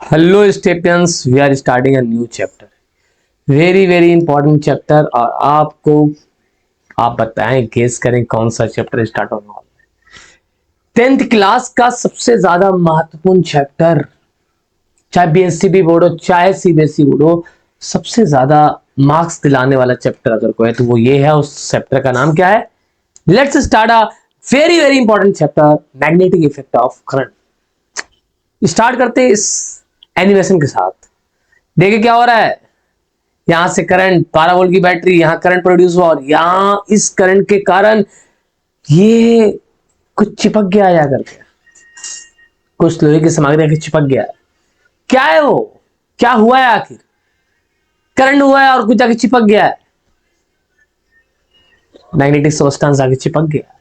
Hello stepians, we are starting a new chapter, very very important chapter. और आप बताएं, guess करें कौन सा चैप्टर स्टार्ट होने वाला है। 10th क्लास का सबसे ज्यादा महत्वपूर्ण चैप्टर, चाहे बीएससीबी बोर्ड हो चाहे सीबीएसई बोर्ड हो, सबसे ज्यादा मार्क्स दिलाने वाला चैप्टर अगर कोई है तो वो ये है। उस चैप्टर का नाम क्या है? Let's start a very very important chapter, magnetic effect of current. Start करते हैं इस एनिमेशन के साथ। देखिए क्या हो रहा है। यहां से करंट 12 वोल्ट की बैटरी, यहां करंट प्रोड्यूस हुआ और यहां इस करंट के कारण ये कुछ चिपक गया या करके, कुछ लोहे की सामग्री आके चिपक गया। क्या है वो? क्या हुआ है आखिर? करंट हुआ है और कुछ जाके चिपक गया है। मैग्नेटिक सब्सटेंस आके चिपक गया।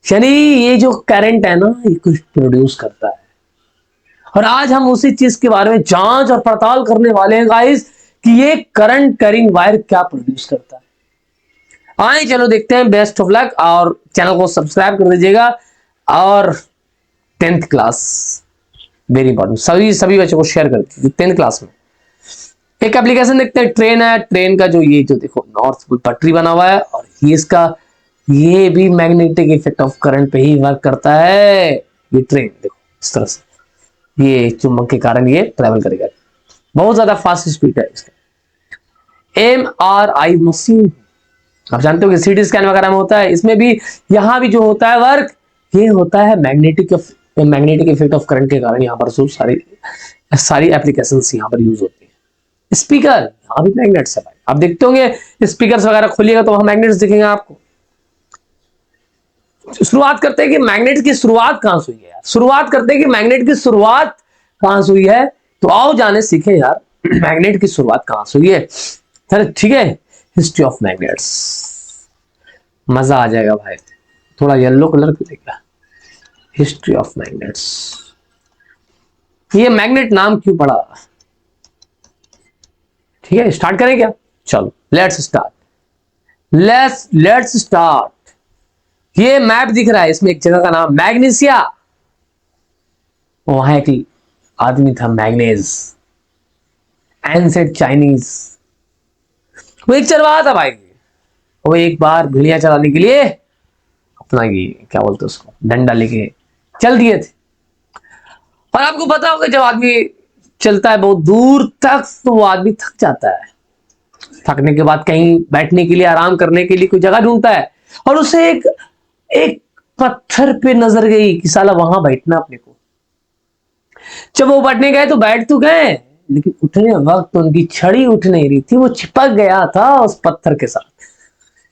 यानी ये जो करंट है ना, ये कुछ प्रोड्यूस करता है। और आज हम उसी चीज के बारे में जांच और पड़ताल करने वाले हैं गाइस, कि ये करंट कैरिंग वायर क्या प्रोड्यूस करता है। आए चलो देखते हैं। बेस्ट ऑफ लक, और चैनल को सब्सक्राइब कर दीजिएगा। और 10th क्लास वेरी इंपॉर्टेंट, सभी सभी बच्चों को शेयर कर दीजिए 10th क्लास में। एक एप्लीकेशन देखते हैं, ट्रेन है। ट्रेन का जो ये जो देखो नॉर्थ पोल पटरी बना हुआ है, और ये इसका ये भी मैग्नेटिक इफेक्ट ऑफ करंट पे ही वर्क करता है। ये ट्रेन देखो इस तरह से, ये चुंबक के कारण ये ट्रेवल करेगा। बहुत ज्यादा फास्ट स्पीड है इसका। MRI मशीन, आप जानते हो कि सीटी स्कैन वगैरह में होता है, इसमें भी यहां भी जो होता है वर्क, ये होता है मैग्नेटिक इफेक्ट ऑफ करंट के कारण। यहाँ पर जो सारी सारी एप्लीकेशंस यहाँ पर यूज होती है। स्पीकर, यहाँ भी मैग्नेट्स है भाई। आप देखते होंगे स्पीकर्स वगैरह खोलिएगा तो वहां मैग्नेट्स दिखेंगे आपको। शुरुआत करते हैं कि मैग्नेट की शुरुआत कहां से हुई है यार। शुरुआत करते हैं कि मैग्नेट की शुरुआत कहां से हुई है। तो आओ जाने सीखे यार, मैग्नेट की शुरुआत कहां से हुई है। चलो ठीक है, हिस्ट्री ऑफ मैग्नेट्स, मजा आ जाएगा भाई। थोड़ा येलो कलर भी देगा। हिस्ट्री ऑफ मैग्नेट्स, ये मैग्नेट नाम क्यों पड़ा? ठीक है, स्टार्ट करें क्या? चलो लेट्स स्टार्ट। Let's start. ये मैप दिख रहा है, इसमें एक जगह का नाम मैग्नीसिया। वहां एक आदमी था मैग्नेज, एंसेंट चाइनीज। वो एक चरवाहा था भाई। वो एक बार भेड़िया चराने के लिए अपना ये क्या बोलते उसको डंडा लेके चल दिए थे। और आपको पता होगा जब आदमी चलता है बहुत दूर तक तो वो आदमी थक जाता है। थकने के बाद कहीं बैठने के लिए, आराम करने के लिए कोई जगह ढूंढता है। और उसे एक एक पत्थर पे नजर गई कि साला वहां बैठना अपने को। जब वो बैठने गए तो बैठ तो गए, लेकिन उठने वक्त उनकी छड़ी उठ नहीं रही थी। वो चिपक गया था उस पत्थर के साथ।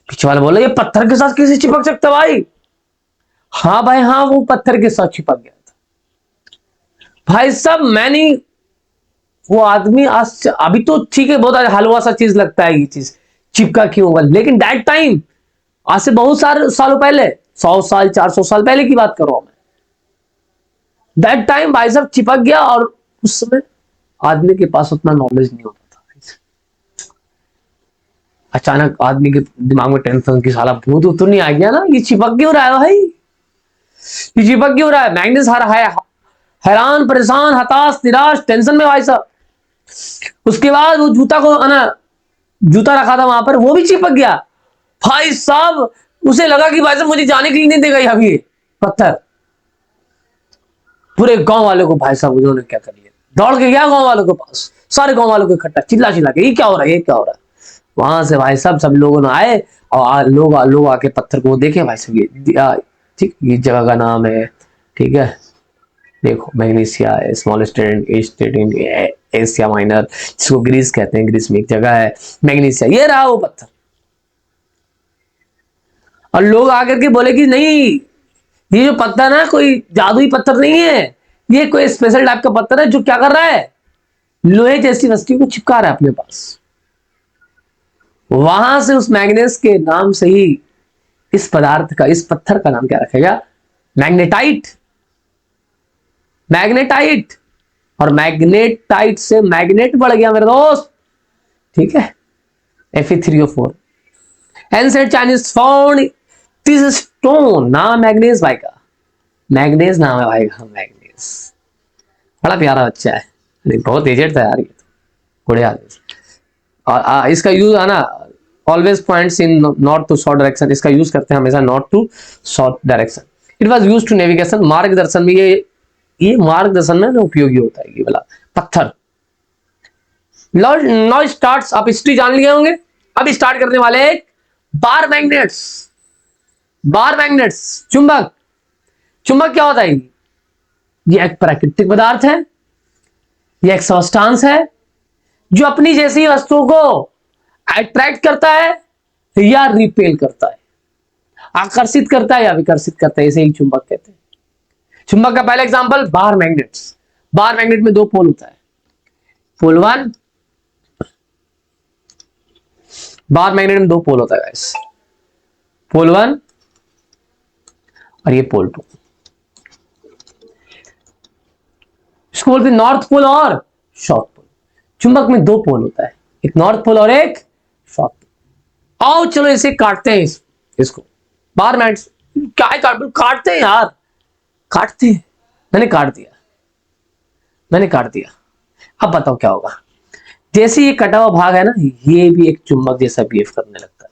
पीछे वाला बोला, ये पत्थर के साथ कैसे चिपक सकता भाई? हाँ भाई हाँ, वो पत्थर के साथ चिपक गया था भाई साहब। मैंने वो आदमी आज, अभी तो ठीक है बहुत हलवा सा चीज लगता है ये चीज, चिपका क्यों होगा, लेकिन दैट टाइम, आज से बहुत सारे सालों पहले, 100 साल 400 साल पहले की बात कर रहा हूं मैं। दैट टाइम भाई साहब चिपक गया। और उस समय आदमी के पास उतना नॉलेज नहीं होता था। अचानक आदमी के दिमाग में टेंशन की साला भूत तो नहीं आ गया ना, ये चिपक क्यों रहा है भाई? ये चिपक क्यों रहा है? मैग्नेस हर है, हैरान परेशान हताश निराश टेंशन में भाई साहब। उसके बाद वो जूता को ना, जूता रखा था वहां पर, वो भी चिपक गया भाई साहब। उसे लगा कि भाई साहब मुझे जाने के लिए नहीं देगा अभी पत्थर। पूरे गांव वालों को भाई साहब उन्होंने क्या कर लिया, दौड़ के गया गांव वालों के पास। सारे गांव वालों को इकट्ठा चिल्ला चिल्ला के, ये क्या हो रहा है, ये क्या हो रहा है। वहां से भाई साहब सब लोगों ने आए और लोग आके पत्थर को देखे भाई साहब। ये ठीक, ये जगह का नाम है, ठीक है, देखो मैग्नीसिया है, small state in Asia minor, जिसको ग्रीस कहते हैं। ग्रीस में एक जगह है मैग्नीसिया, ये रहा वो पत्थर। और लोग आकर के बोले कि नहीं, ये जो पत्थर है कोई जादुई पत्थर नहीं है, ये कोई स्पेशल टाइप का पत्थर है जो क्या कर रहा है, लोहे जैसी वस्तु को चिपका रहा है अपने पास। वहां से उस मैग्नेस के नाम से ही इस पदार्थ का, इस पत्थर का नाम क्या रखेगा? मैग्नेटाइट। मैग्नेटाइट। और मैग्नेटाइट से मैग्नेट बढ़ गया मेरे दोस्त, ठीक है। Fe3O4 ancient Chinese found this stone. नाम मैग्नेस भाई का, मैग्नेस नाम है भाई का, मैग्नेस। बड़ा प्यारा बच्चा है, नहीं बहुत एजेड था यार ये, बड़े आदमी। और इसका यूज है ना, always points in north to south direction, इसका यूज करते हैं हमेशा north to south direction. It was used to navigation, मार्गदर्शन में ये मार्गदर्शन में ना उपयोगी होता है ये वाला पत्थर। नाउ स्टार्ट्स, आप हिस्ट्री जान लिए होंगे, अब स्टार्ट करने वाले एक बार मैग्नेट्स। बार मैग्नेट्स, चुंबक। चुंबक क्या होता है? ये एक प्राकृतिक पदार्थ है, ये एक सब्सटेंस है जो अपनी जैसी वस्तुओं को अट्रैक्ट करता है या रिपेल करता है, आकर्षित करता है या विकर्षित करता है, इसे ही चुंबक कहते हैं। चुंबक का पहला एग्जांपल बार मैग्नेट्स। बार मैग्नेट में दो पोल होता है, पोल वन, बार मैग्नेट में दो पोल होता है गाइस, पोल वन और ये पोल टू। इसको बोलते हैं नॉर्थ पोल और साउथ पोल। चुंबक में दो पोल होता है, एक नॉर्थ पोल और एक साउथ पोल। आओ चलो इसे काटते हैं, इसको बार मैग्नेट्स क्या काटते हैं यार, काटते हैं। मैंने काट दिया, मैंने काट दिया। अब बताओ क्या होगा? जैसे ये कटा हुआ भाग है ना, ये भी एक चुंबक जैसा बिहेव करने लगता है,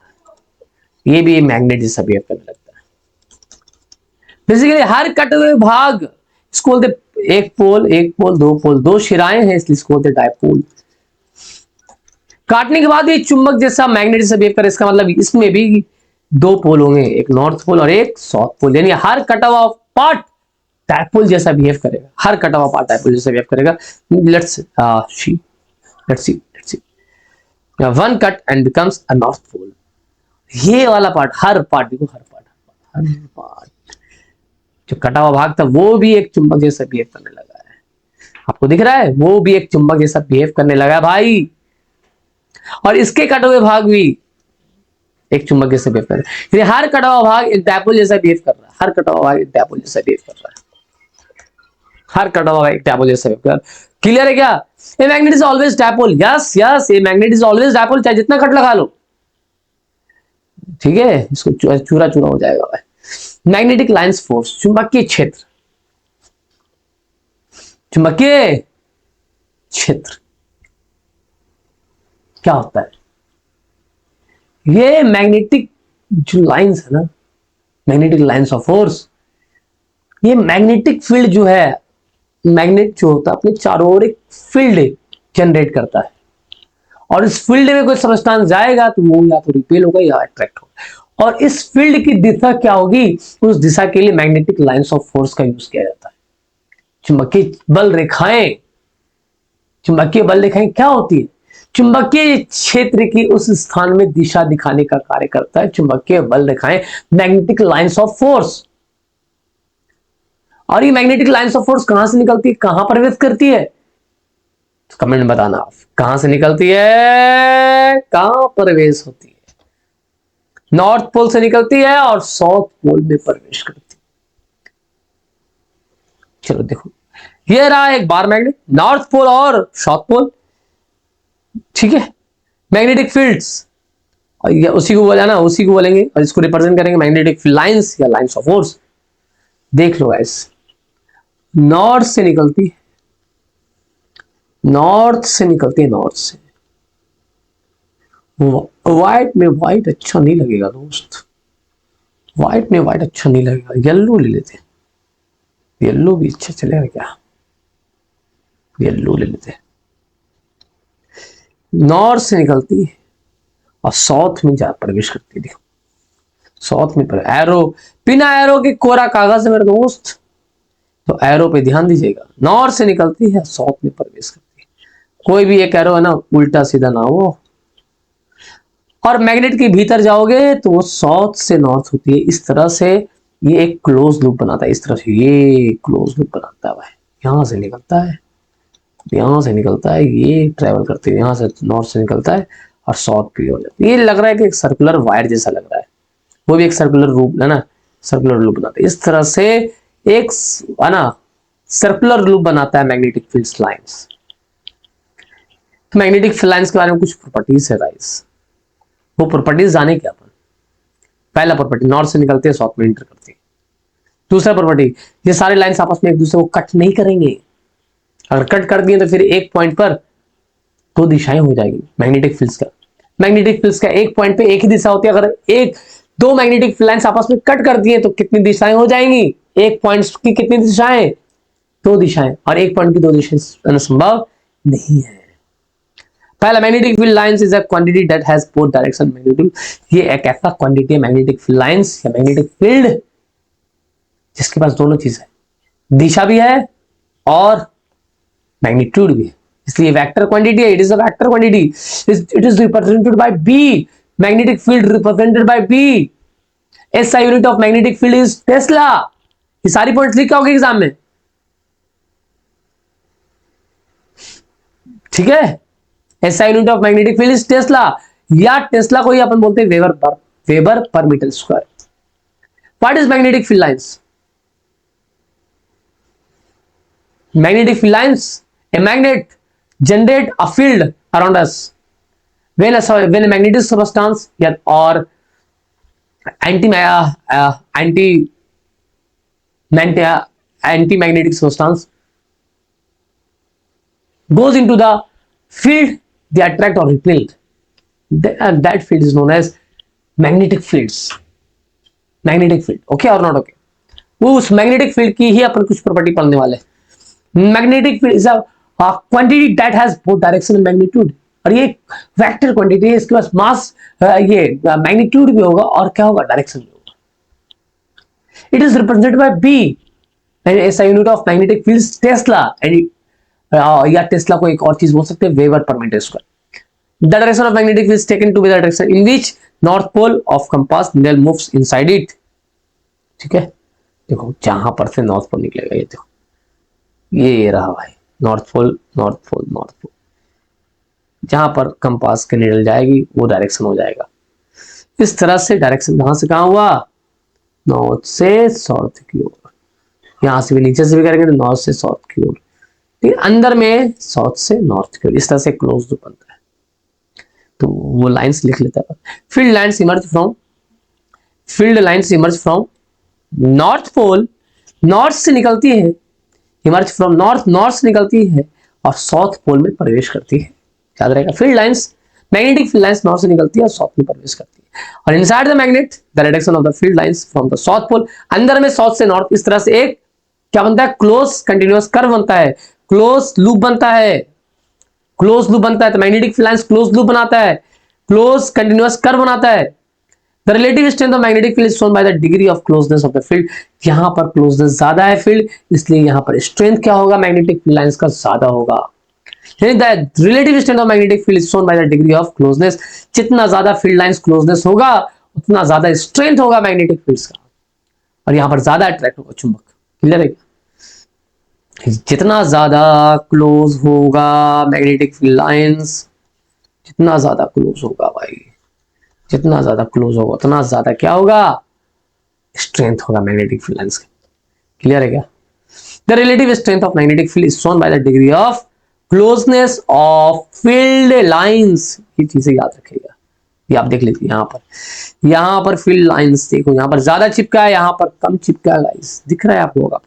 ये भी एक मैग्नेट जैसा बिहेव करने लगता है। बेसिकली हर कटे हुए भाग, इसको बोलते एक पोल, एक पोल, दो पोल, दो शिराएं हैं इसलिए इसको बोलते डायपोल। काटने के बाद ये चुंबक जैसा मैग्नेट जैसा बिहेव करे, इसका मतलब इसमें भी दो पोल होंगे, एक नॉर्थ पोल और एक साउथ पोल, यानी हर कटा हुआ पार्ट डायपोल जैसा बिहेव करेगा, हर कटा हुआ पार्ट डायपोल जैसा बिहेव करेगा। Let's see now one cut and becomes a north pole। ये वाला पार्ट, हर पार्ट देखो, हर पार्ट जो कटा हुआ भाग था वो भी एक चुंबक जैसा बिहेव करने लगा है। आपको दिख रहा है, वो भी एक चुंबक जैसा बिहेव करने लगा है भाई, और इसके कटे हुए भाग भी एक चुंबक जैसा बिहेव कर रहा है। हर कटा हुआ भाग एक डायपोल जैसा बिहेव कर रहा है, हर कटा हुआ भाग एक डायपोल जैसा बिहेव कर रहा है, हर कटा हुआ एक डायपोल जैसा बिहेव कर रहा है। क्लियर है क्या? A magnet is always dipole, yes yes, a magnet is always dipole, चाहे जितना कट लगा लो, ठीक है, इसको चूरा चूरा हो जाएगा भाई। मैग्नेटिक लाइंस फोर्स, चुंबकीय क्षेत्र, चुंबकीय क्षेत्र क्या होता है? ये मैग्नेटिक जो लाइंस है ना, मैग्नेटिक लाइंस ऑफ फोर्स, ये मैग्नेटिक फील्ड जो है, मैग्नेट जो होता है अपने चारों ओर एक फील्ड जनरेट करता है, और इस फील्ड में कोई सब्सटेंस जाएगा तो वो या तो रिपेल होगा या अट्रैक्ट होगा, और इस फील्ड की दिशा क्या होगी, उस दिशा के लिए मैग्नेटिक लाइंस ऑफ फोर्स का यूज किया जाता है। चुंबकीय बल रेखाएं, चुंबकीय बल रेखाएं क्या होती है? चुंबकीय क्षेत्र की उस स्थान में दिशा दिखाने का कार्य करता है चुंबकीय बल रेखाएं, मैग्नेटिक लाइंस ऑफ फोर्स। और ये मैग्नेटिक लाइंस ऑफ फोर्स कहां से निकलती है, कहां प्रवेश करती है? तो कमेंट में बताना आप, कहां से निकलती है, कहां प्रवेश होती है? नॉर्थ पोल से निकलती है और साउथ पोल में प्रवेश करती है। चलो देखो, ये रहा एक बार मैग्नेट, नॉर्थ पोल और साउथ पोल, ठीक है। मैग्नेटिक फील्ड्स, और उसी को बोला ना, उसी को बोलेंगे, और इसको रिप्रेजेंट करेंगे मैग्नेटिक लाइंस या लाइंस ऑफ फोर्स। देख लो गाइस, नॉर्थ से निकलती है, नॉर्थ से निकलती है, नॉर्थ से। व्हाइट में व्हाइट अच्छा नहीं लगेगा दोस्त, व्हाइट में व्हाइट अच्छा नहीं लगेगा, येलो ले लेते हैं, येलो भी अच्छा चलेगा क्या, येलो ले लेते हैं। नॉर्थ से निकलती है और साउथ में जा प्रवेश करती है। देखो साउथ में पर एरो, बिना एरो के कोरा कागज है मेरे दोस्त, तो एरो पे ध्यान दीजिएगा। नॉर्थ से निकलती है, साउथ में प्रवेश करती है। कोई भी एक एरो है ना, उल्टा सीधा ना हो। और मैग्नेट के भीतर जाओगे तो वो साउथ से नॉर्थ होती है, इस तरह से ये एक क्लोज लूप बनाता है, इस तरह से ये क्लोज लूप बनाता है भाई। यहां से निकलता है, यहां से निकलता है, ये ट्रेवल करते हैं, यहां से नॉर्थ से निकलता है और साउथ पे हो जाता है। ये लग रहा है कि एक सर्कुलर वायर जैसा लग रहा है, वो भी एक सर्कुलर लूप है ना, सर्कुलर लूप बनाता है। इस तरह से एक है ना सर्कुलर लूप बनाता है मैग्नेटिक फील्ड लाइंस। तो मैग्नेटिक फील्ड लाइंस के बारे में कुछ प्रॉपर्टीज है गाइस, वो प्रॉपर्टीज जाने क्या अपन। पहला प्रॉपर्टी, नॉर्थ से निकलते हैं साउथ में इंटर करते हैं। दूसरा प्रॉपर्टी, ये सारे लाइंस आपस में एक दूसरे को कट नहीं करेंगे, अगर कट कर दिए तो फिर एक पॉइंट पर दो दिशाएं हो जाएगी मैग्नेटिक फील्ड्स का। मैग्नेटिक फील्ड्स का एक पॉइंट पे एक ही दिशा होती है, अगर एक दो मैग्नेटिक फील्ड लाइंस आपस में कट कर दिए तो कितनी दिशाएं हो जाएंगी, एक पॉइंट की कितनी दिशाएं, दो दिशाएं, और एक पॉइंट की दो दिशाएं संभव नहीं है। पहला, magnetic field lines is a quantity that has both direction magnitude. ये एक ऐसा क्वांटिटी है मैग्नेटिक फील्ड लाइंस या मैग्नेटिक फील्ड जिसके पास दोनों चीज है, दिशा भी है और मैग्नीट्यूड भी है, इसलिए वेक्टर क्वांटिटी है। It is a vector quantity, it is represented by B, magnetic field represented by B. SI unit of magnetic field is tesla. ये सारी पॉइंट्स लिख के आओगे एग्जाम में, ठीक है। SI unit of magnetic field is tesla, या tesla को ही अपन बोलते हैं वेबर पर metre square. What is magnetic field lines? Magnetic field lines, a magnet generate a field around us when a magnetic substance or anti-magnetic substance goes into the field, they attract or repel. That field is known as magnetic fields. Magnetic field, okay or not okay? वो उस magnetic field की ही अपन कुछ property पढ़ने वाले हैं। Magnetic field is a quantity that has both direction and magnitude, और ये vector quantity है, इसके पास मास ये मैग्नीट्यूड भी होगा और क्या होगा, डायरेक्शन भी होगा। It is represented by B and SI unit of magnetic field tesla, and या टेस्ला को एक और चीज बोल सकते हैं, वेबर पर metre square. The direction of magnetic field taken to be the direction in which north pole of compass needle moves inside it. ठीक है, देखो जहां पर से नॉर्थ पोल निकलेगा, ये देखो ये रहा भाई north pole, north pole, north pole, जहां पर कंपास के निडल जाएगी वो डायरेक्शन हो जाएगा। इस तरह से डायरेक्शन कहां से कहां हुआ, नॉर्थ से साउथ की ओर। यहां से भी नीचे से भी करेंगे तो नॉर्थ से साउथ की ओर, ठीक है, अंदर में साउथ से नॉर्थ की ओर, इस तरह से क्लोज लूप बनता है। तो वो लाइंस लिख लेता है। Field lines emerge from north pole, north से निकलती है, इमर्ज फ्रॉम नॉर्थ से निकलती है और साउथ पोल में प्रवेश करती है। याद रहेगा, field lines, magnetic field lines north से निकलती है और साउथ में प्रवेश करती है। और inside the magnet the direction of the field lines from the south pole, अंदर में साउथ से नॉर्थ, इस तरह से एक क्या बनता है, क्लोज कंटिन्यूअस कर्व बनता है, क्लोज लूप बनता है, क्लोज लूप बनता है। तो magnetic field lines close loop बनाता है, क्लोज कंटिन्यूअस कर्व बनाता है। The relative strength of magnetic field is shown by the degree of closeness of the field। यहां पर क्लोजनेस ज्यादा है फील्ड, इसलिए यहां पर स्ट्रेंथ क्या होगा, मैग्नेटिक फील्ड लाइंस का ज्यादा होगा। The relative strength of magnetic field is shown by the degree of closeness। जितना ज्यादा फील्ड लाइंस क्लोजनेस होगा उतना ज्यादा स्ट्रेंथ होगा मैग्नेटिक फील्ड्स का, और यहां पर ज्यादा अट्रैक्ट होगा चुंबक। क्लियर है? जितना ज्यादा क्लोज होगा मैग्नेटिक फील्ड लाइंस, जितना ज्यादा क्लोज होगा भाई, जितना ज्यादा क्लोज होगा उतना ज्यादा क्या होगा, स्ट्रेंथ होगा मैग्नेटिक फील्ड लाइंस का। क्लियर है क्या? The relative strength of magnetic field is shown by the degree of closeness of field lines. ये चीजें याद रखिएगा, ये आप देख लीजिए। यहां पर फील्ड लाइंस देखो, यहां पर ज्यादा चिपका है, यहां पर कम चिपका है। गाइस दिख रहा है आप लोगों को,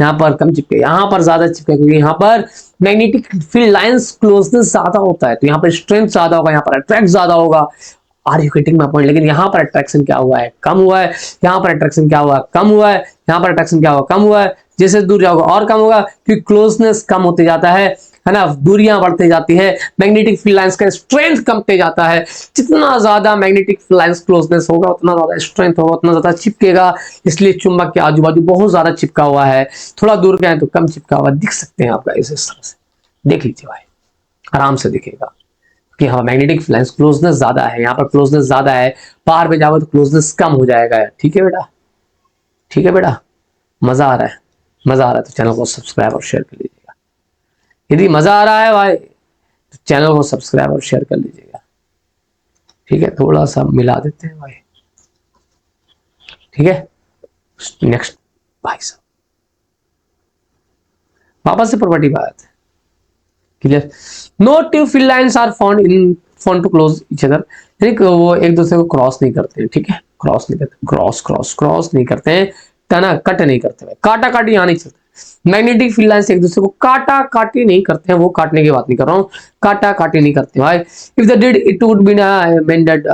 यहां पर कम चिपका, यहां पर ज्यादा चिपका, क्योंकि यहां पर मैग्नेटिक फील्ड लाइंस क्लोजनेस ज्यादा होता है, तो यहां पर स्ट्रेंथ ज्यादा होगा, यहां पर अट्रैक्ट ज्यादा होगा। Are you getting my point? लेकिन यहां पर अट्रैक्शन क्या हुआ है, कम हुआ है। यहां पर अट्रैक्शन क्या हुआ, कम हुआ है। यहां पर अट्रैक्शन क्या हुआ, कम हुआ है। जैसे दूर जाओगे और कम होगा, क्योंकि क्लोजनेस कम होते जाता है ना, दूरियां बढ़ती जाती है, मैग्नेटिक फील्ड लाइंस का स्ट्रेंथ कमते जाता है। जितना ज्यादा मैग्नेटिक फील्ड लाइंस क्लोजनेस होगा उतना ज्यादा स्ट्रेंथ होगा, उतना ज्यादा चिपकेगा। इसलिए चुंबक के आजू बाजू बहुत ज्यादा चिपका हुआ है, थोड़ा दूर गए तो कम चिपका हुआ। दिख सकते हैं आपका इस तरह से, देख लीजिए भाई, आराम से दिखेगा कि हाँ मैग्नेटिक फील्ड लाइंस क्लोजनेस ज्यादा है, यहाँ पर क्लोजनेस ज्यादा है, बाहर में जाओगे तो क्लोजनेस कम हो जाएगा। ठीक है बेटा, ठीक है बेटा, मजा आ रहा है, मजा आ रहा है तो चैनल को सब्सक्राइब और शेयर कर लीजिएगा। यदि मजा आ रहा है भाई तो चैनल को सब्सक्राइब और शेयर कर लीजिएगा। ठीक है, थोड़ा सा मिला देते हैं भाई। ठीक है, नेक्स्ट भाई साहब, वापस से प्रॉपर्टी बात है। Clear? No two field lines are found to close each other, वो एक दूसरे को क्रॉस नहीं करते हैं। ठीक है, क्रॉस नहीं करते, क्रॉस नहीं करते हैं, तना कट नहीं करते, काटा काटी यहां नहीं चलता। मैग्नेटिक फील्ड लाइंस एक दूसरे को काटा काटी नहीं करते हैं, वो काटने की बात नहीं कर रहा हूँ, काटा काटी नहीं करते भाई। If the did it would be mean that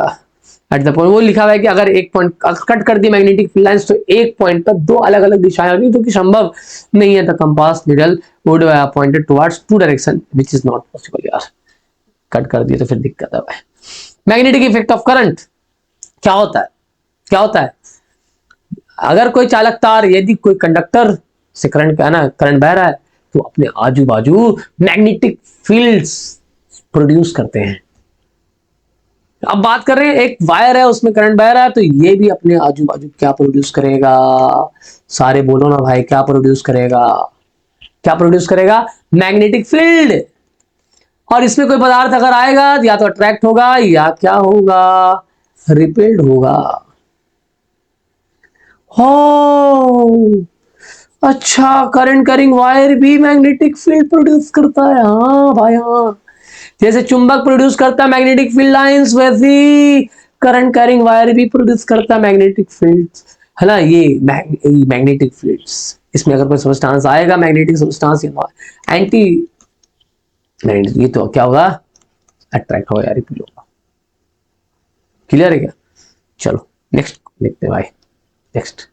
at the point, वो लिखा हुआ है कि अगर एक पॉइंट कट कर दी मैग्नेटिक फील्ड लाइंस तो एक पॉइंट पर दो अलग अलग दिशाएं होंगी, जो कि संभव नहीं है। The compass needle would pointed towards two direction which is not possible. यार कट कर दिए तो फिर दिक्कत है भाई। मैग्नेटिक इफेक्ट ऑफ करंट क्या होता है, क्या होता है? अगर कोई चालक तार, यदि कोई कंडक्टर से करंट का ना करंट बह रहा है तो अपने आजू बाजू मैग्नेटिक फील्ड्स प्रोड्यूस करते हैं। अब बात कर रहे हैं एक वायर है उसमें करंट बह रहा है, तो ये भी अपने आजू बाजू क्या प्रोड्यूस करेगा? सारे बोलो ना भाई, क्या प्रोड्यूस करेगा? क्या प्रोड्यूस करेगा? Magnetic field. और इसमें कोई पदार्थ अगर आएगा या तो अट्रैक्ट होगा या क्या होगा? रिपेल्ड होगा। हो अच्छा, करंट कैरिंग वायर भी मैग्नेटिक फील्ड प्रोड्यूस करता है। हाँ भाई हाँ, जैसे चुंबक प्रोड्यूस करता है मैग्नेटिक फील्ड लाइंस, वैसे करंट कैरिंग वायर भी प्रोड्यूस करता है मैग्नेटिक फील्ड्स, है ना। ये मैग्नेटिक फील्ड्स, इसमें अगर कोई सब्सटेंस आएगा मैग्नेटिक सब्सटेंस या एंटी मैग्नेटिक, ये तो क्या होगा? अट्रैक्ट होगा या रिपेल होगा। क्लियर है क्या? चलो नेक्स्ट देखते हैं भाई। नेक्स्ट,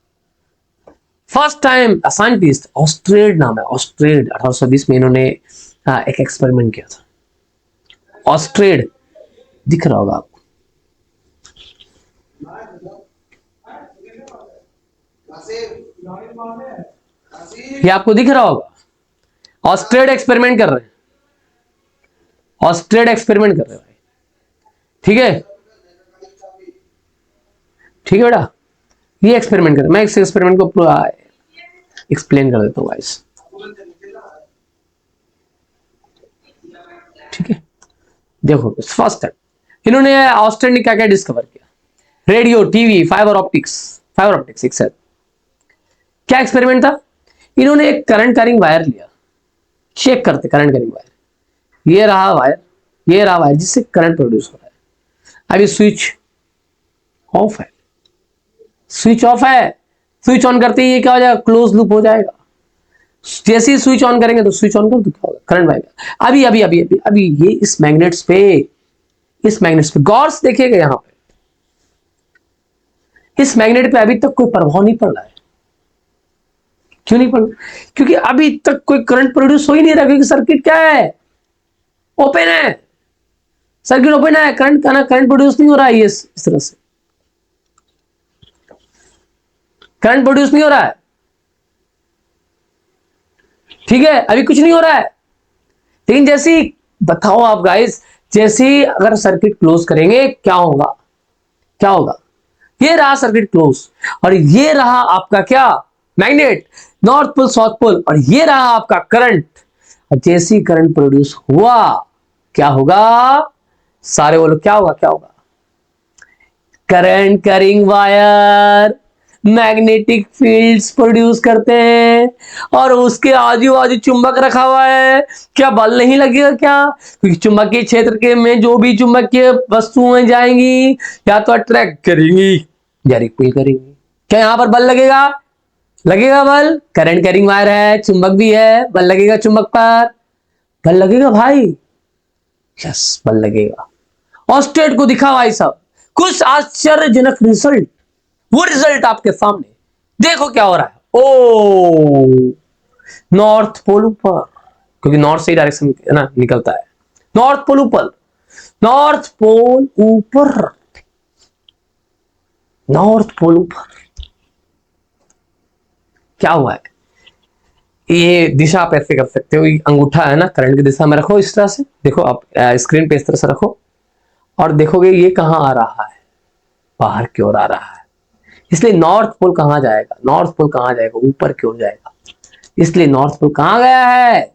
फर्स्ट टाइम साइंटिस्ट ऑस्ट्रेड नाम है, ऑस्ट्रेड 1820 में इन्होंने एक एक्सपेरिमेंट किया था। ऑस्ट्रेड दिख रहा होगा आपको, ये आपको दिख रहा होगा। ऑस्ट्रेड एक्सपेरिमेंट कर रहे हैं, ऑस्ट्रेड एक्सपेरिमेंट कर रहे हैं भाई। ठीक है, ठीक है बेटा, ये एक्सपेरिमेंट कर, मैं इस एक्सपेरिमेंट को पूरा एक्सप्लेन कर देता हूँ गाइस। ठीक है, देखो फर्स्ट टाइम इन्होंने ऑस्ट्रेड ने क्या क्या डिस्कवर किया? Radio, TV, fibre optics, fibre optics एक साथ। क्या एक्सपेरिमेंट था? इन्होंने एक करंट कैरिंग वायर लिया, चेक करते करंट कैरिंग वायर, ये रहा वायर, ये रहा वायर जिससे करंट प्रोड्यूस हो रहा है। अभी स्विच ऑफ है, स्विच ऑफ है, स्विच ऑन करते ही ये क्या हो जाएगा? क्लोज लूप हो जाएगा। जैसे ही स्विच ऑन करेंगे तो स्विच ऑन कर दो, क्या होगा? Current wire. अभी अभी अभी अभी अभी ये इस मैग्नेट्स पे, इस मैग्नेट्स पे गौर से देखिएगा, यहां पे इस मैग्नेट पे अभी तक कोई प्रभाव नहीं पड़ रहा है। क्यों नहीं पड़ रहा? क्योंकि अभी तक कोई करंट प्रोड्यूस हो ही नहीं रहा, क्योंकि सर्किट क्या है? ओपन है, सर्किट ओपन है, करंट का ना करंट प्रोड्यूस नहीं हो रहा है। ये इस तरह से करंट प्रोड्यूस नहीं हो रहा है। ठीक है, अभी कुछ नहीं हो रहा है। लेकिन जैसे ही बताओ आप गाइस, जैसे ही अगर सर्किट क्लोज करेंगे क्या होगा? क्या होगा? ये रहा सर्किट क्लोज, और ये रहा आपका क्या? Magnet, north pole south pole, और ये रहा आपका करंट। और जैसे ही करंट प्रोड्यूस हुआ क्या होगा? सारे बोलो क्या होगा? क्या होगा? Current carrying wire magnetic fields produce करते हैं, और उसके आजू बाजू चुंबक रखा हुआ है। क्या बल नहीं लगेगा क्या? क्योंकि चुंबकीय क्षेत्र के में जो भी चुंबकीय वस्तुएं जाएंगी या तो अट्रैक्ट करेंगी या रिपेल करेंगी। क्या यहां पर बल लगेगा? लगेगा बल। करंट कैरिंग वायर है, चुंबक भी है, बल लगेगा चुंबक पर, बल लगेगा भाई। यस, बल लगेगा। ऑस्टेड को दिखा भाई साहब कुछ आश्चर्यजनक रिजल्ट, वो रिजल्ट आपके सामने देखो क्या हो रहा है। ओ, नॉर्थ पोल ऊपर, क्योंकि नॉर्थ से ही डायरेक्शन है ना निकलता है। नॉर्थ पोल ऊपर, नॉर्थ पोल ऊपर, नॉर्थ पोल ऊपर। क्या हुआ है? ये दिशा आप ऐसे कर सकते हो, अंगूठा है ना करंट की दिशा में रखो, इस तरह से देखो आप स्क्रीन पे इस तरह से रखो, और देखोगे ये कहां आ रहा है? बाहर की ओर आ रहा है। इसलिए नॉर्थ पोल कहां जाएगा? नॉर्थ पोल कहां जाएगा? ऊपर की ओर जाएगा। इसलिए नॉर्थ पोल कहां गया है?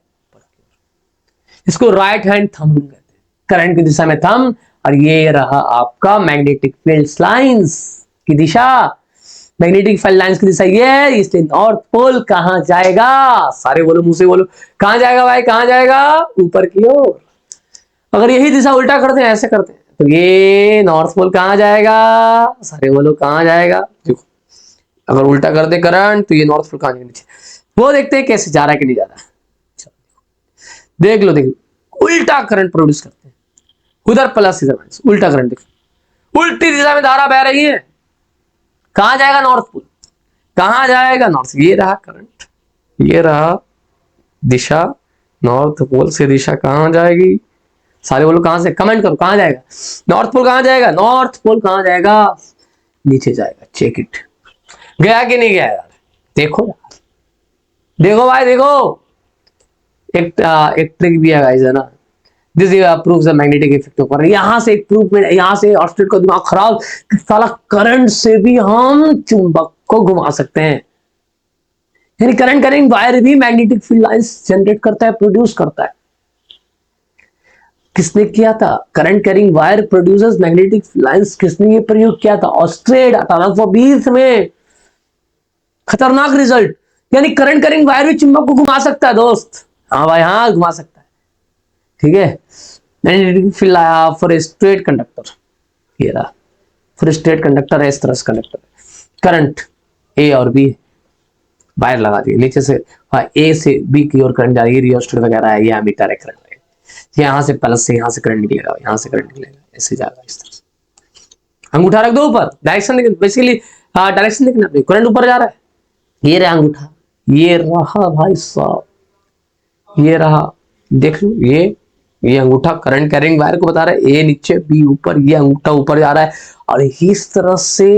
इसको राइट हैंड थंब कहते हैं, करंट की दिशा में थंब, और ये रहा आपका मैग्नेटिक फील्ड लाइंस की दिशा। मैग्नेटिक फील्ड लाइंस की दिशा ये है, इसलिए नॉर्थ पोल कहां जाएगा? सारे बोलो, मुंह से बोलो, कहां जाएगा भाई? कहां जाएगा? ऊपर की ओर। अगर यही दिशा उल्टा करते हैं, ऐसे करते हैं, तो ये नॉर्थ पोल कहां जाएगा? सारे बोलो कहां जाएगा? देखो, अगर उल्टा कर दे करंट तो ये नॉर्थ पोल कहां जाएगा? नीचे। वो देखते हैं कैसे जा रहा है कि नहीं जा रहा है। देख लो देख लो, उल्टा करंट प्रोड्यूस करते हैं, उधर प्लस इधर माइनस, उल्टा करंट। देखो उल्टी दिशा में धारा बह रही है, कहां जाएगा? North pole. कहां जाएगा? नॉर्थ। ये रहा करंट, ये रहा दिशा, नॉर्थ पोल से दिशा कहां जाएगी? सारे बोलो कहां से, कमेंट करो कहां जाएगा? नॉर्थ पोल कहां जाएगा? नॉर्थ पोल कहां जाएगा? नीचे जाएगा। चेक इट, गया कि नहीं गया यार? देखो यार, देखो भाई देखो, एक ट्रिक भी है गाइस, है ना। This proves the magnetic effect ऊपर। यहां से एक प्रूफ, यहां से ऑस्ट्रेट का दिमाग खराब कि साला करंट से भी हम चुंबक को घुमा सकते हैं। यानी करंट करेंट वायर भी मैग्नेटिक फील्ड लाइंस जनरेट करता है, प्रोड्यूस करता है। किसने किया था? Current carrying wire producers magnetic lines. किसने ये प्रयोग किया था? ऑस्ट्रेट 1820 में। खतरनाक रिजल्ट। यानी करंट कैरिंग वायर भी चुंबक को घुमा सकता है दोस्त। हाँ भाई हाँ, घुमा सकता है। ठीक है, मैग्नेटिक फील्ड आया फॉर स्ट्रेट कंडक्टर। ये रहा फॉर स्ट्रेट कंडक्टर है, इस तरह से कंडक्टर करंट ए और बी, वायर लगा दिए नीचे से, ए से बी की ओर करंट जा रही है, रियोस्टेट वगैरह है, ये एमीटर है करंट। यहां से प्लस से यहां से करंट निकलेगा, यहां से करंट निकलेगा, ऐसे जाएगा इस तरह से। अंगूठा रख दो ऊपर, डायरेक्शन बेसिकली डायरेक्शन देखना, करंट ऊपर जा रहा है। ये रहा अंगूठा, ये रहा भाई साहब, ये रहा, देख लो ये अंगूठा करंट कैरिंग वायर को बता रहा है, ए नीचे बी ऊपर, ये अंगूठा ऊपर जा रहा है। और इस तरह से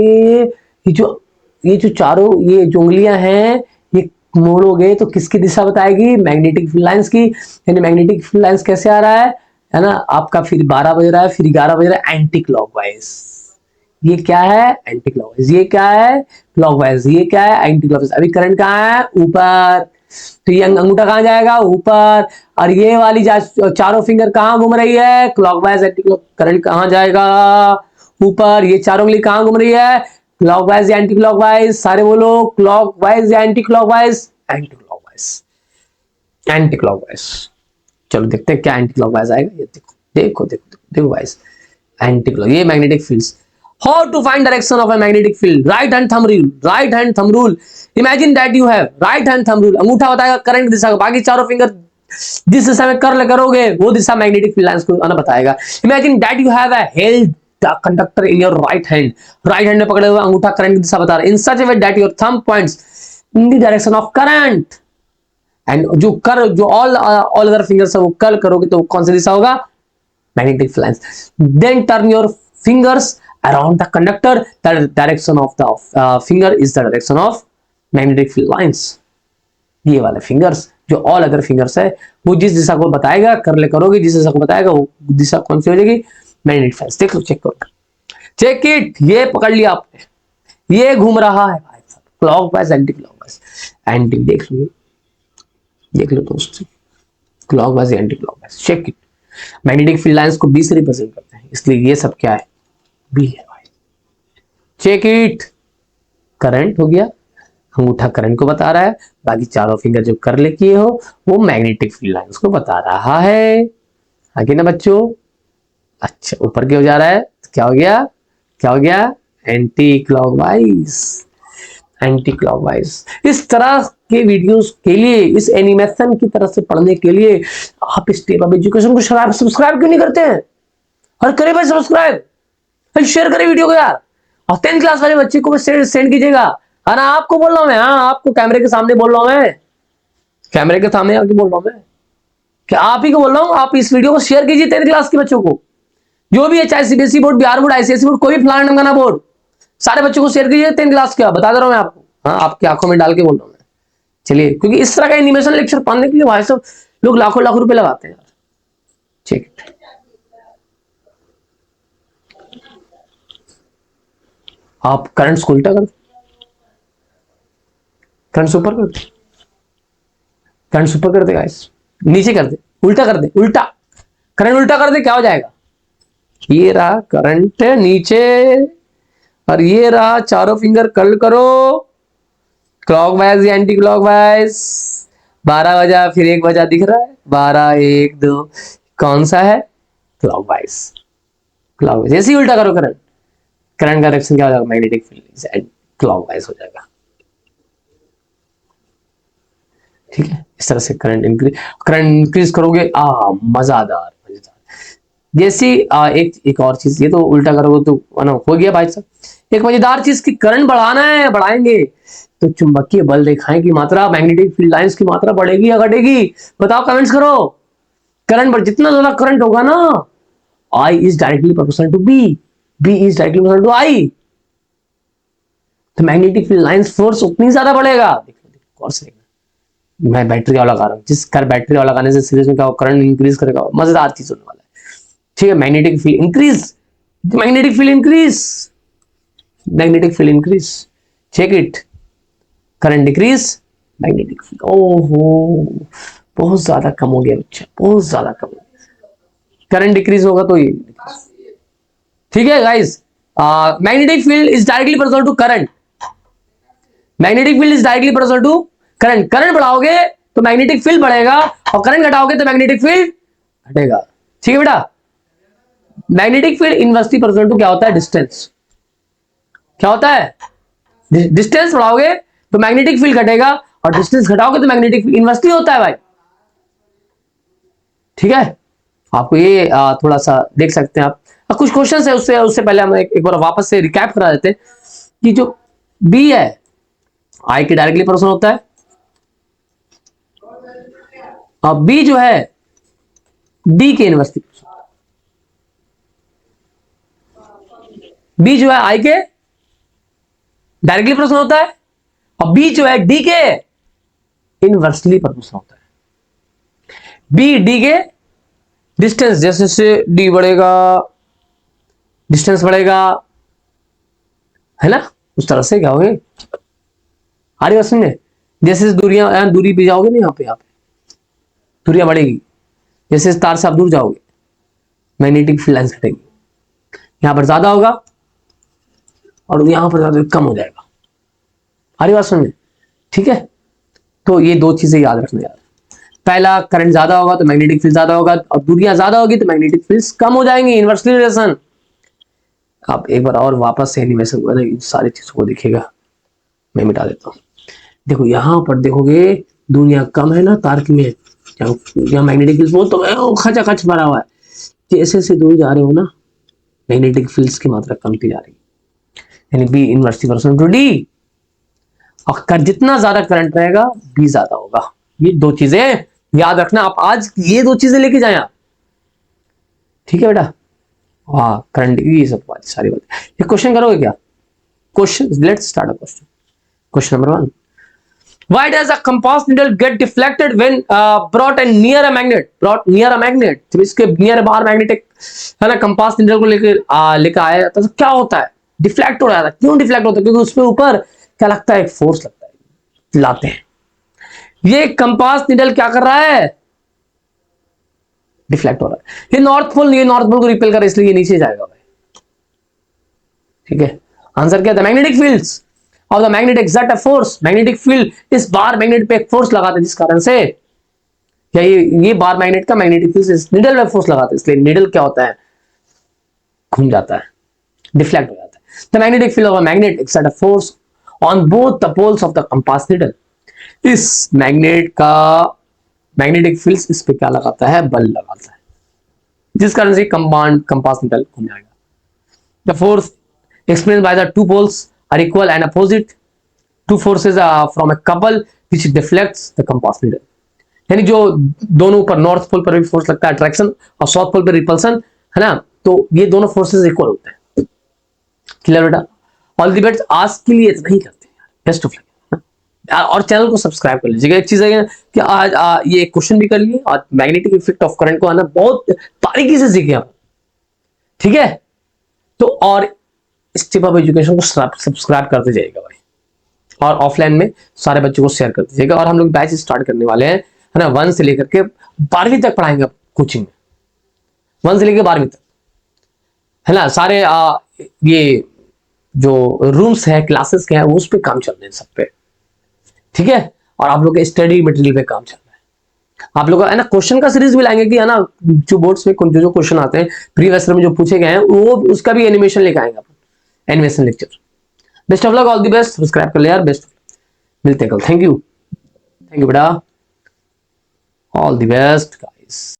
ये जो चारों ये जो उंगलियां हैं, ये मोड़ोगे तो किसकी दिशा बताएगी? मैग्नेटिक फील्ड लाइंस की। यानी मैग्नेटिक फील्ड लाइंस कैसे आ रहा है ना? आपका फिर 12 बज रहा है, फिर 11 बज रहा है, एंटी क्लॉकवाइज। ये क्या है? Anti clockwise. ये क्या है? क्लॉकवाइज। ये क्या है? Anti clockwise. अभी करंट कहां है? ऊपर, तो ये अंगूठा कहां जाएगा? ऊपर। और ये वाली चारों फिंगर कहां घूम रही है? Clockwise anti clock. करंट कहां जाएगा? ऊपर। ये चारों उंगली कहां घूम रही है? क्लॉकवाइज या एंटी क्लॉकवाइज? सारे बोलो, क्लॉकवाइज या anti clockwise? Anti clockwise, anti clockwise. चलो देखते हैं क्या एंटी क्लॉकवाइज आएगा। ये देखो देखो देखो देखो गाइस, एंटी क्लॉक, ये magnetic fields. How to find direction of a magnetic field? Right hand thumb rule. Right hand thumb rule. Imagine that you have right hand thumb rule. अंगूठा बताएगा current दिशा को, बाकी चारों फिंगर जिस दिशा में curl करोगे वो दिशा मैग्नेटिक फील्ड लाइंस को आना बताएगा। Imagine that you have a held the conductor in your right hand. Right hand में पकड़े हुए अंगूठा करंट की दिशा बता रहा है। In such a way that your thumb points in the direction of current. And जो all other fingers है वो कर्ल करोगे तो कौन सी दिशा होगा? Magnetic field lines. Then turn your fingers around the conductor. The direction of the finger is the direction of magnetic field lines. ये वाले fingers जो ऑल अदर फिंगर्स है वो जिस दिशा को बताएगा, करले करोगे जिस दिशा को बताएगा वो दिशा कौन सी हो जाएगी? Magnetic field. देख लो, चेक करो, चेक इट। ये पकड़ लिया आपने, ये घूम रहा है भाई साहब, क्लॉकवाइज एंटी क्लॉकवाइज। एंटी देख लो दोस्तों, clockwise anti clockwise. Check it. Magnetic field lines को बी से रिप्रेजेंट करते हैं, इसलिए ये सब क्या है? बी है भाई। Check it. करंट हो गया, अंगूठा करंट को बता रहा है, बाकी चारों फिंगर जो कर्ल किए हो वो मैग्नेटिक फील्ड लाइंस को बता रहा है। आगे ना बच्चों। अच्छा, ऊपर क्यों जा रहा है? क्या हो गया? क्या हो गया? Anti clockwise, anti clockwise. इस तरह के वीडियोस के लिए, इस एनिमेशन की तरह से पढ़ने के लिए आप स्टेप अप एजुकेशन को सब्सक्राइब क्यों नहीं करते हैं? और करें भाई सब्सक्राइब, शेयर करें वीडियो को यार। और 10th क्लास वाले बच्चे को सेंड कीजिएगा, है ना। आपको बोल रहा हूं मैं, हाँ आपको कैमरे के सामने बोल रहा हूं मैं, कैमरे के सामने आके बोल रहा हूं मैं, क्या आप ही को बोल रहा हूं। आप इस वीडियो को शेयर कीजिए 10th क्लास के बच्चों को, जो भी है, चाहे CBSE board, Bihar board, ICSE board, कोई भी फलाना ढमकाना बोर्ड, सारे बच्चों को शेयर कीजिए 10th क्लास का। बता दे रहा हूं मैं आपको, हाँ आपकी आंखों में डाल के बोल रहा हूं मैं। चलिए, क्योंकि इस तरह का एनिमेशन लेक्चर पढ़ने के लिए भाई साहब लोग लाखों लाखों रुपए लगाते हैं यार। ठीक है, आप करंट को उल्टा कर दो, करंट ऊपर कर दे, करंट ऊपर कर दे गाइस, नीचे कर दे, उल्टा कर दे, उल्टा करंट उल्टा कर दे, क्या हो जाएगा? ये रहा करंट नीचे, और ये रहा चारों फिंगर कर्ल करो, क्लॉकवाइज या एंटी क्लॉकवाइज। 12 बजा, फिर 1 बजा दिख रहा है, 12 1 2, कौन सा है? Clockwise, clockwise. ऐसे ही उल्टा करो करंट, करंट का डायरेक्शन क्या हो जाएगा? मैग्नेटिक फील्ड क्लॉकवाइज हो जाएगा। ठीक है, इस तरह से करंट इंक्रीज करोगे, मजादार मजेदार। जैसी एक और चीज, ये तो उल्टा करोगे तो हो गया भाई साहब। एक मजेदार चीज की करंट बढ़ाना है, बढ़ाएंगे तो चुंबकीय बल रेखाएं की मात्रा, मैग्नेटिक फील्ड लाइंस की मात्रा बढ़ेगी या घटेगी? बताओ, कमेंट्स करो। करंट बढ़, जितना ज्यादा करंट होगा ना, I is directly proportional to B, B is directly proportional to I, तो मैग्नेटिक फील्ड लाइंस फोर्स उतनी ज्यादा बढ़ेगा। देखो और से मैं बैटरी वाला लगा रहा हूँ, जिस कर बैटरी वाला लगाने से सीरीज में क्या करंट इंक्रीज करेगा, मजेदार चीज होने वाला है। ठीक है, magnetic field increase, magnetic field increase, magnetic field increase, check it, current decrease, magnetic field, ओहो बहुत ज्यादा कम हो गया बच्चा, बहुत ज्यादा कम हो गया। करंट डिक्रीज होगा तो ये, ठीक है guys. Magnetic field is directly proportional to current, magnetic field is directly proportional to current. Current बढ़ाओगे तो मैग्नेटिक फील्ड बढ़ेगा, और करंट घटाओगे तो मैग्नेटिक फील्ड घटेगा। ठीक है बेटा, magnetic field inversely proportional to क्या होता है? डिस्टेंस। क्या होता है? डिस्टेंस बढ़ाओगे तो मैग्नेटिक फील्ड घटेगा, और डिस्टेंस घटाओगे तो मैग्नेटिक फील्ड इनवर्सली होता है भाई। ठीक है, आपको ये थोड़ा सा देख सकते हैं आप। कुछ क्वेश्चन है, उससे पहले हम एक बार वापस से रिकैप करा देते हैं कि जो बी है आई के डायरेक्टली प्रोपोर्शनल होता है, और बी जो है डी के इनवर्सली, बी जो है आई के डायरेक्टली प्रोपोर्शनल होता है, और बी जो है डी के इनवर्सली प्रोपोर्शनल होता है। बी डी के डिस्टेंस, जैसे जैसे डी बढ़ेगा डिस्टेंस बढ़ेगा, है ना, उस तरह से क्या होंगे, आ रही बात समझे? जैसे दूरियां, दूरी भी जाओगे ना, यहाँ पे दूरियां बढ़ेगी, जैसे तार से आप दूर जाओगे मैग्नेटिक फील्ड लाइंस घटेगी, यहां पर ज्यादा होगा और यहां पर ज्यादा कम हो जाएगा। आ रही बात समझे? ठीक है, तो ये दो चीजें याद रखना यार। पहला, करंट ज्यादा होगा तो मैग्नेटिक फील्ड ज्यादा होगा, और दूरियां ज्यादा होगी तो मैग्नेटिक फील्ड्स कम हो जाएंगी, इनवर्सली रिलेशन। आप एक बार और वापस से एनिमेशन इन सारी चीजों को देखिएगा, मैं मिटा देता हूं। देखो यहां पर देखोगे दूरियां कम है ना तार की में, यहाँ मैग्नेटिक फील्ड बहुत तो खचा खच भरा हुआ है, जैसे जैसे दूर जा रहे हो ना मैग्नेटिक फील्ड्स की मात्रा कमती जा रही है, यानी B inversely proportional to D. और जितना ज्यादा करंट रहेगा बी ज्यादा होगा। ये दो चीजें याद रखना, आप आज ये दो चीजें लेके जाए आप। ठीक है बेटा, हाँ करंट, ये सब बात सारी बात। ये क्वेश्चन करोगे क्या? Question, let's start a question. Question number 1, why does a compass needle get deflected when brought near a magnet? Brought near a magnet, जब इसके नियर बाहर मैग्नेटिक है ना कंपास निडल को लेकर आया जाता है तो क्या होता है? डिफ्लेक्ट हो जाता है। क्यों डिफ्लेक्ट होता है? क्योंकि उसके ऊपर क्या लगता है? एक फोर्स लगता है, लाते हैं। ये कंपास निडल क्या कर रहा है? डिफ्लेक्ट हो रहा है। ये नॉर्थ पोल को रिपेल कर, इसलिए ये नीचे जाएगा भाई। ठीक है, आंसर क्या था? Magnetic fields of the magnet exert a force. Magnetic field इस बार मैग्नेट पे एक फोर्स लगाते हैं, जिस कारण से क्या ये बार मैग्नेट का मैग्नेटिक फील्ड इस निडल पे फोर्स लगाते हैं, इसलिए निडल क्या होता है? घूम जाता है, डिफ्लेक्ट हो जाता है। The magnetic field of a magnet exert a force on both the poles of the compass needle. इस मैग्नेट का मैग्नेटिक फील्ड इस पे क्या लगाता है? बल लगाता है, जिस कारण से कंपास निडल घूम जाएगा। The force explained by the two poles are equal and opposite. Two forces are from a couple which deflects the compass needle. यानी जो दोनों पर, नॉर्थ पोल पर भी फोर्स लगता है अट्रैक्शन, और साउथ पोल पर रिपल्सन, है ना, तो ये दोनों फोर्सेस इक्वल होते हैं। क्लियर बेटा? All the best. आज के लिए इतना ही करते हैं यार, बेस्ट ऑफ लक। और चैनल को सब्सक्राइब कर लीजिएगा। एक चीज है कि आज ये क्वेश्चन भी कर लिए, और मैग्नेटिक इफेक्ट ऑफ करंट को आना बहुत बारीकी से सीखे आप। ठीक है, तो और इस टिप ऑफ एजुकेशन को सब्सक्राइब करते जाइएगा भाई, और ऑफलाइन में सारे बच्चों को शेयर कर दीजिएगा। और हम लोग बैच स्टार्ट करने वाले हैं, है ना, 1 से लेकर के 12वीं तक पढ़ाएंगे कोचिंग में, 1 से लेकर 12वीं तक, है ना। सारे ये जो रूम्स है, क्लासेस के हैं, वो उस पर काम चल रहे हैं सब पे। ठीक है, और आप लोग के स्टडी मटेरियल पे काम चल रहा है। आप लोग, है ना, क्वेश्चन का सीरीज भी लाएंगे कि, है ना, जो बोर्ड्स में जो क्वेश्चन आते हैं प्रीवियस में जो पूछे गए हैं, वो उसका भी एनिमेशन लेके आएंगे, animation lecture. Best of luck, all the best. Subscribe कर ले यार, बेस्ट। मिलते हैं कल। थैंक यू बेटा। All the best guys.